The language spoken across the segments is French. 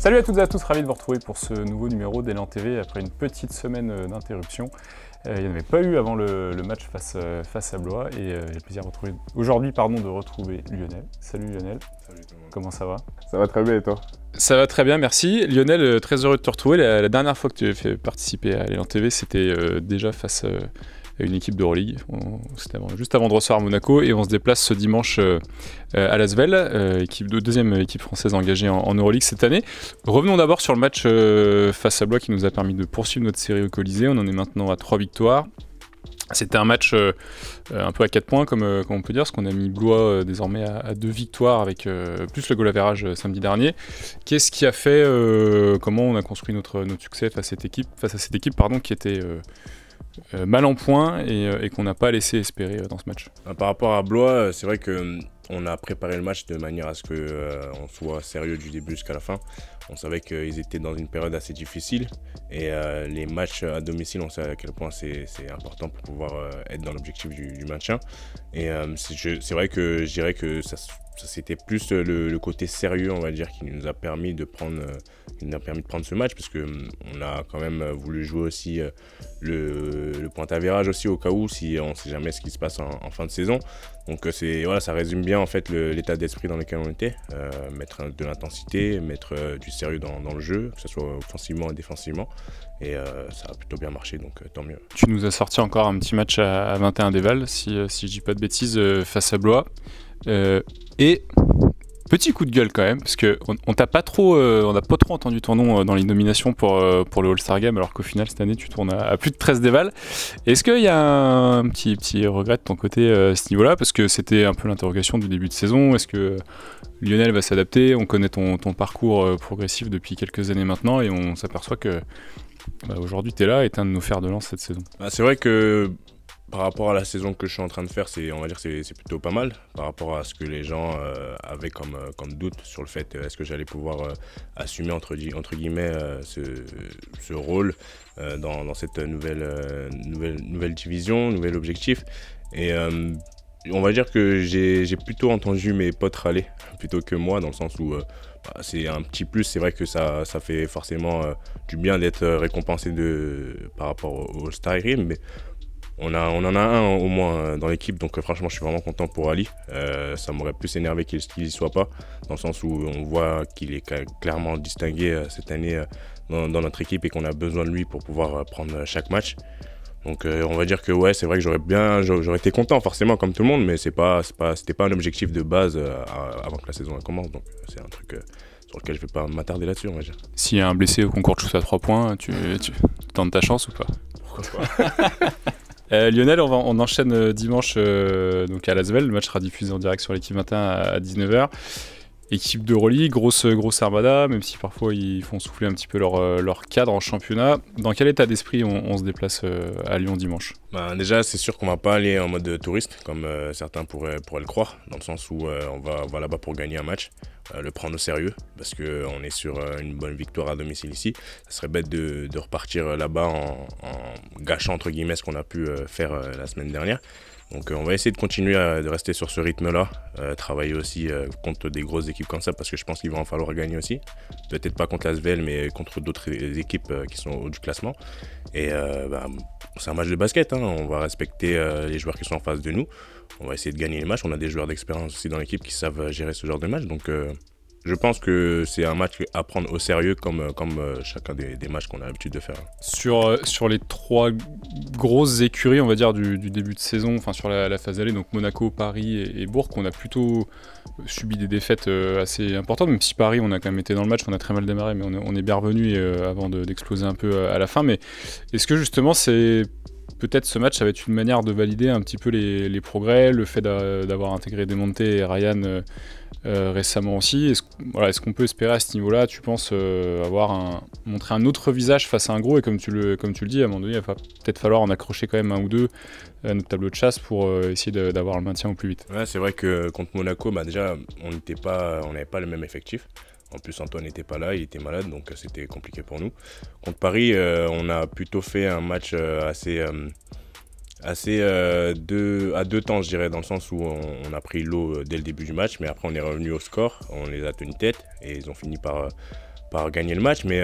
Salut à toutes et à tous, ravi de vous retrouver pour ce nouveau numéro d'Élan TV après une petite semaine d'interruption. Il n'y en avait pas eu avant le match face à Blois et j'ai le plaisir aujourd'hui de retrouver Lionel. Salut Lionel. Salut tout le monde. Comment ça va? Ça va très bien et toi? Ça va très bien, merci. Lionel, très heureux de te retrouver. La dernière fois que tu as fait participer à l'Élan TV, c'était déjà face à une équipe d'Euroleague. C'était juste avant de recevoir Monaco et on se déplace ce dimanche à Lasvel, deuxième équipe française engagée en Euroleague cette année. Revenons d'abord sur le match face à Blois qui nous a permis de poursuivre notre série au Colisée. On en est maintenant à 3 victoires. C'était un match un peu à 4 points, comme on peut dire, parce qu'on a mis Blois désormais à 2 victoires avec plus le goal average samedi dernier. Qu'est-ce qui a fait, comment on a construit notre succès face à cette équipe qui était mal en point et qu'on n'a pas laissé espérer dans ce match? Par rapport à Blois, c'est vrai qu'on a préparé le match de manière à ce qu'on soit sérieux du début jusqu'à la fin. On savait qu'ils étaient dans une période assez difficile et les matchs à domicile, on sait à quel point c'est important pour pouvoir être dans l'objectif du maintien. Et c'est vrai que je dirais que ça c'était plus le côté sérieux, on va dire, qui nous a permis de prendre ce match, parce qu'on a quand même voulu jouer aussi le point d'avérage aussi au cas où, si on ne sait jamais ce qui se passe en fin de saison. Donc ça résume bien en fait l'état d'esprit dans lequel on était, mettre de l'intensité, mettre du sérieux dans le jeu, que ce soit offensivement et défensivement. Et ça a plutôt bien marché, donc tant mieux. Tu nous as sorti encore un petit match à 21 déval, si je dis pas de bêtises, face à Blois. Et petit coup de gueule quand même, parce qu'on n'a pas trop entendu ton nom dans les nominations pour le All-Star Game, alors qu'au final cette année tu tournes à plus de 13 déval. Est-ce qu'il y a un petit regret de ton côté à ce niveau-là, parce que c'était un peu l'interrogation du début de saison? Est-ce que Lionel va s'adapter? On connaît ton parcours progressif depuis quelques années maintenant et on s'aperçoit que aujourd'hui tu es là et tu es un de nos fers de lance cette saison. C'est vrai que par rapport à la saison que je suis en train de faire, on va dire c'est plutôt pas mal par rapport à ce que les gens avaient comme doute sur le fait est-ce que j'allais pouvoir assumer entre guillemets ce rôle dans cette nouvelle division, nouvel objectif. Et on va dire que j'ai plutôt entendu mes potes râler plutôt que moi, dans le sens où c'est un petit plus. C'est vrai que ça fait forcément du bien d'être récompensé par rapport au All-Star Game, mais on en a un au moins dans l'équipe, donc franchement je suis vraiment content pour Ali. Ça m'aurait plus énervé qu'il n'y soit pas, dans le sens où on voit qu'il est clairement distingué cette année dans notre équipe et qu'on a besoin de lui pour pouvoir prendre chaque match. Donc on va dire que ouais, c'est vrai que j'aurais été content forcément comme tout le monde, mais c'était pas un objectif de base avant que la saison commence, donc c'est un truc sur lequel je vais pas m'attarder là-dessus, on va dire. S'il y a un blessé au concours de shoot à 3 points, tu tentes ta chance ou pas? Pourquoi pas. Lionel, on enchaîne dimanche donc à Lasvel. Le match sera diffusé en direct sur l'équipe 21 à 19h. Équipe d'Euroleague, grosse armada, même si parfois ils font souffler un petit peu leur cadre en championnat. Dans quel état d'esprit on se déplace à Lyon dimanche? Déjà, c'est sûr qu'on va pas aller en mode touriste, comme certains pourraient le croire, dans le sens où on va là-bas pour gagner un match, le prendre au sérieux, parce qu'on est sur une bonne victoire à domicile ici. Ça serait bête de repartir là-bas en gâchant entre guillemets ce qu'on a pu faire la semaine dernière. Donc on va essayer de continuer de rester sur ce rythme-là, travailler aussi contre des grosses équipes comme ça, parce que je pense qu'il va en falloir gagner aussi. Peut-être pas contre l'Asvel, mais contre d'autres équipes qui sont au haut du classement. Et c'est un match de basket, hein. On va respecter les joueurs qui sont en face de nous. On va essayer de gagner les matchs. On a des joueurs d'expérience aussi dans l'équipe qui savent gérer ce genre de match. Donc je pense que c'est un match à prendre au sérieux comme chacun des matchs qu'on a l'habitude de faire. Sur les 3 grosses écuries, on va dire, du début de saison, enfin sur la phase allée, donc Monaco, Paris et Bourg, on a plutôt subi des défaites assez importantes, même si Paris, on a quand même été dans le match, on a très mal démarré, mais on est bien revenu avant d'exploser un peu à la fin. Mais est-ce que justement peut-être ce match, ça va être une manière de valider un petit peu les progrès, le fait d'avoir intégré Demonte et Ryan récemment aussi. Est-ce qu'on peut espérer à ce niveau-là, tu penses, montrer un autre visage face à un gros, et comme tu le dis, à un moment donné, il va peut-être falloir en accrocher quand même un ou deux à notre tableau de chasse pour essayer d'avoir le maintien au plus vite. Ouais, c'est vrai que contre Monaco, déjà, on n'avait pas le même effectif. En plus, Antoine n'était pas là, il était malade, donc c'était compliqué pour nous. Contre Paris, on a plutôt fait un match à deux temps, je dirais, dans le sens où on a pris l'eau dès le début du match, mais après on est revenu au score, on les a tenus tête et ils ont fini par par gagner le match. Mais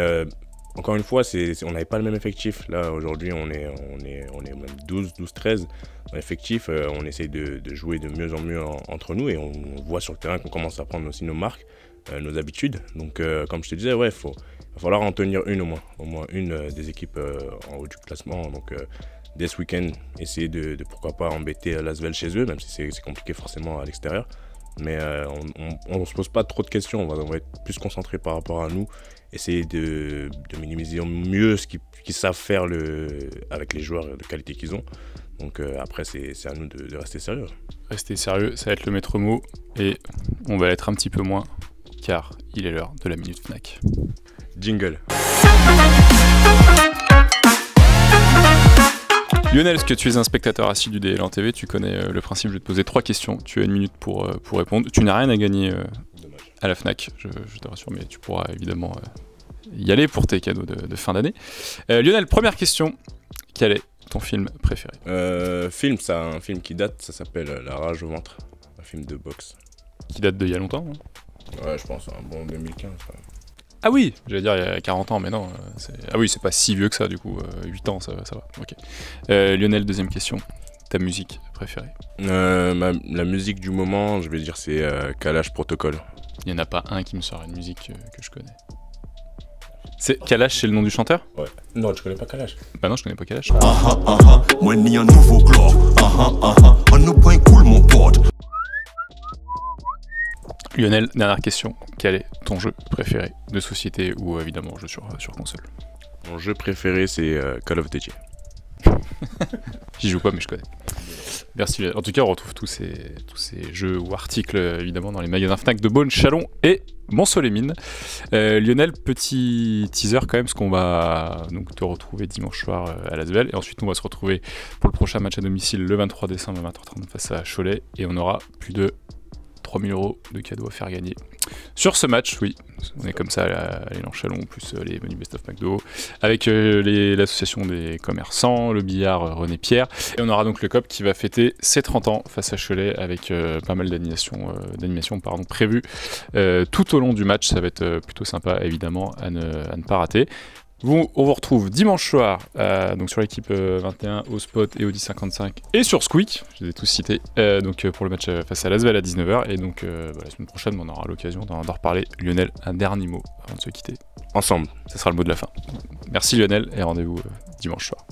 encore une fois, on n'avait pas le même effectif. Là, aujourd'hui, on est même 12-13 en effectif. On essaye de jouer de mieux en mieux entre nous et on voit sur le terrain qu'on commence à prendre aussi nos marques, nos habitudes. Donc, comme je te disais, ouais, il va falloir en tenir une au moins une des équipes en haut du classement. Donc, dès ce week-end, essayer de pourquoi pas embêter Lasvel chez eux, même si c'est compliqué forcément à l'extérieur. Mais on ne se pose pas trop de questions, on va être plus concentré par rapport à nous, essayer de minimiser au mieux ce qu'ils savent faire avec les joueurs de qualité qu'ils ont. Donc après, c'est à nous de rester sérieux. Rester sérieux, ça va être le maître mot, et on va être un petit peu moins, car il est l'heure de la Minute Fnac. Jingle. Lionel, est-ce que tu es un spectateur assidu des LAN TV? Tu connais le principe, je vais te poser 3 questions, tu as 1 minute pour répondre. Tu n'as rien à gagner à la Fnac, je te rassure, mais tu pourras évidemment y aller pour tes cadeaux de fin d'année. Lionel, première question, quel est ton film préféré? C'est un film qui date, ça s'appelle La rage au ventre, un film de boxe. Qui date d'il y a longtemps, hein? Ouais, je pense, un bon 2015. Ah oui, j'allais dire il y a 40 ans, mais non. Ah oui, c'est pas si vieux que ça, du coup. 8 ans, ça va. Ok. Lionel, deuxième question. Ta musique préférée? La musique du moment, je vais dire, c'est Kalash Protocol. Il n'y en a pas un qui me sort une musique que je connais. Kalash, c'est le nom du chanteur? Ouais. Non, tu connais pas Kalash? Bah non, je connais pas Kalash. Moi, ni un nouveau club. Un nouveau point cool, mon pote. Lionel, dernière question. Quel est ton jeu préféré de société ou évidemment jeu sur console? Mon jeu préféré, c'est Call of Duty. J'y joue pas, mais je connais. Merci. En tout cas, on retrouve tous ces jeux ou articles évidemment dans les magasins Fnac de Beaune, Chalon et Mont-Soleil-Mines. Lionel, petit teaser quand même, parce qu'on va donc te retrouver dimanche soir à Lasvel et ensuite on va se retrouver pour le prochain match à domicile le 23 décembre à 20h30 face à Cholet et on aura plus de 3 000 € de cadeaux à faire gagner. Sur ce match, oui, on est comme ça à l'élan Chalon, plus les menus Best of McDo, avec l'association des commerçants, le billard René Pierre. Et on aura donc le COP qui va fêter ses 30 ans face à Cholet avec pas mal d'animations prévues tout au long du match. Ça va être plutôt sympa, évidemment, à ne pas rater. On vous retrouve dimanche soir donc sur l'équipe 21, au Spot et au 1055 et sur Squeak, je les ai tous cités, donc pour le match face à Lasvel à 19h et donc la semaine prochaine on aura l'occasion d'en reparler. Lionel, un dernier mot avant de se quitter. Ensemble. Ça sera le mot de la fin. Merci Lionel et rendez-vous dimanche soir.